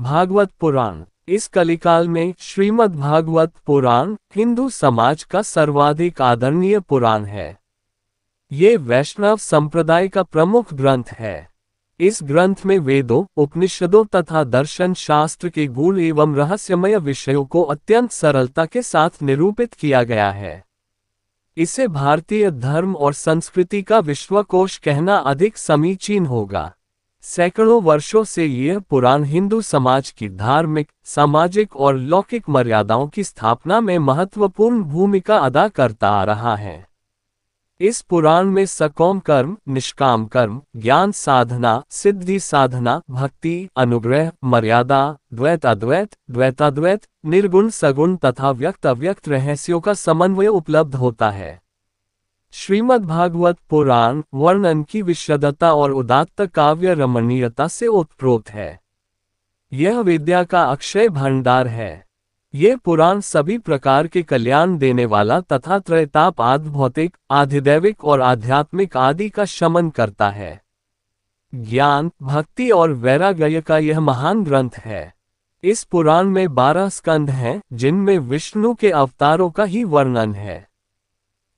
भागवत पुराण। इस कलिकाल में श्रीमद् भागवत पुराण हिंदू समाज का सर्वाधिक आदरणीय पुराण है। ये वैष्णव संप्रदाय का प्रमुख ग्रंथ है। इस ग्रंथ में वेदों, उपनिषदों तथा दर्शन शास्त्र के गूढ़ एवं रहस्यमय विषयों को अत्यंत सरलता के साथ निरूपित किया गया है। इसे भारतीय धर्म और संस्कृति का विश्वकोश कहना अधिक समीचीन होगा। सैकड़ों वर्षों से यह पुराण हिंदू समाज की धार्मिक, सामाजिक और लौकिक मर्यादाओं की स्थापना में महत्वपूर्ण भूमिका अदा करता आ रहा है। इस पुराण में सकौम कर्म, निष्काम कर्म, ज्ञान साधना, सिद्धि साधना, भक्ति, अनुग्रह, मर्यादा, द्वैत अद्वैत, द्वैताद्वैत, निर्गुण सगुण तथा व्यक्त अव्यक्त रहस्यों का समन्वय उपलब्ध होता है। श्रीमद् भागवत पुराण वर्णन की विशदता और उदात्त काव्य रमणीयता से ओतप्रोत है। यह विद्या का अक्षय भंडार है। ये पुराण सभी प्रकार के कल्याण देने वाला तथा त्रैताप आदि भौतिक, आधिदैविक और आध्यात्मिक आदि का शमन करता है। ज्ञान, भक्ति और वैराग्य का यह महान ग्रंथ है। इस पुराण में 12 स्कंध हैं, जिनमें विष्णु के अवतारों का ही वर्णन है।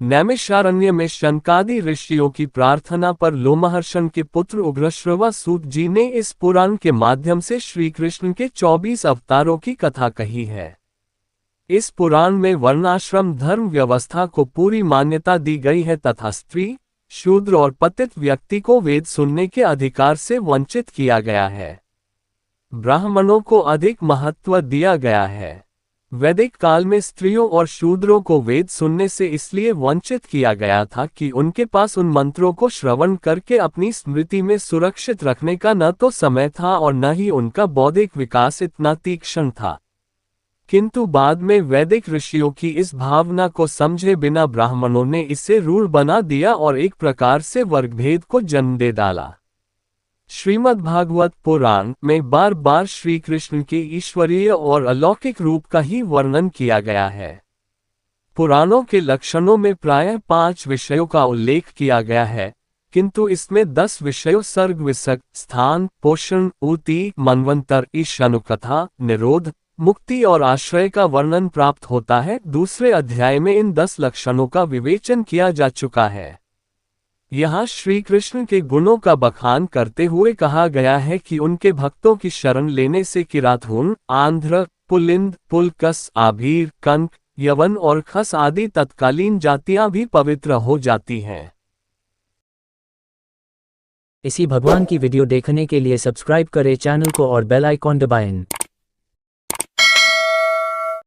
नैमिषारण्य में शनकादि ऋषियों की प्रार्थना पर लोमहर्षण के पुत्र उग्रश्रवा सूत जी ने इस पुराण के माध्यम से श्री कृष्ण के 24 अवतारों की कथा कही है। इस पुराण में वर्णाश्रम धर्म व्यवस्था को पूरी मान्यता दी गई है तथा स्त्री, शूद्र और पतित व्यक्ति को वेद सुनने के अधिकार से वंचित किया गया है। ब्राह्मणों को अधिक महत्व दिया गया है। वैदिक काल में स्त्रियों और शूद्रों को वेद सुनने से इसलिए वंचित किया गया था कि उनके पास उन मंत्रों को श्रवण करके अपनी स्मृति में सुरक्षित रखने का न तो समय था और न ही उनका बौद्धिक विकास इतना तीक्ष्ण था। किंतु बाद में वैदिक ऋषियों की इस भावना को समझे बिना ब्राह्मणों ने इसे रूढ़ बना दिया और एक प्रकार से वर्गभेद को जन्म दे डाला। श्रीमद् भागवत पुराण में बार बार श्री कृष्ण के ईश्वरीय और अलौकिक रूप का ही वर्णन किया गया है। पुराणों के लक्षणों में प्रायः 5 विषयों का उल्लेख किया गया है, किंतु इसमें 10 विषयों सर्ग विसर्ग, स्थान, पोषण, ऊति, मनवंतर, ईशानुकथा, निरोध, मुक्ति और आश्रय का वर्णन प्राप्त होता है। दूसरे अध्याय में इन 10 लक्षणों का विवेचन किया जा चुका है। यहाँ श्री कृष्ण के गुणों का बखान करते हुए कहा गया है कि उनके भक्तों की शरण लेने से किरातहूण, आंध्र, पुलिंद, पुलकस, आभीर, कंक, यवन और खस आदि तत्कालीन जातियां भी पवित्र हो जाती हैं। इसी भगवान की वीडियो देखने के लिए सब्सक्राइब करें चैनल को और बेल आइकॉन दबाएं।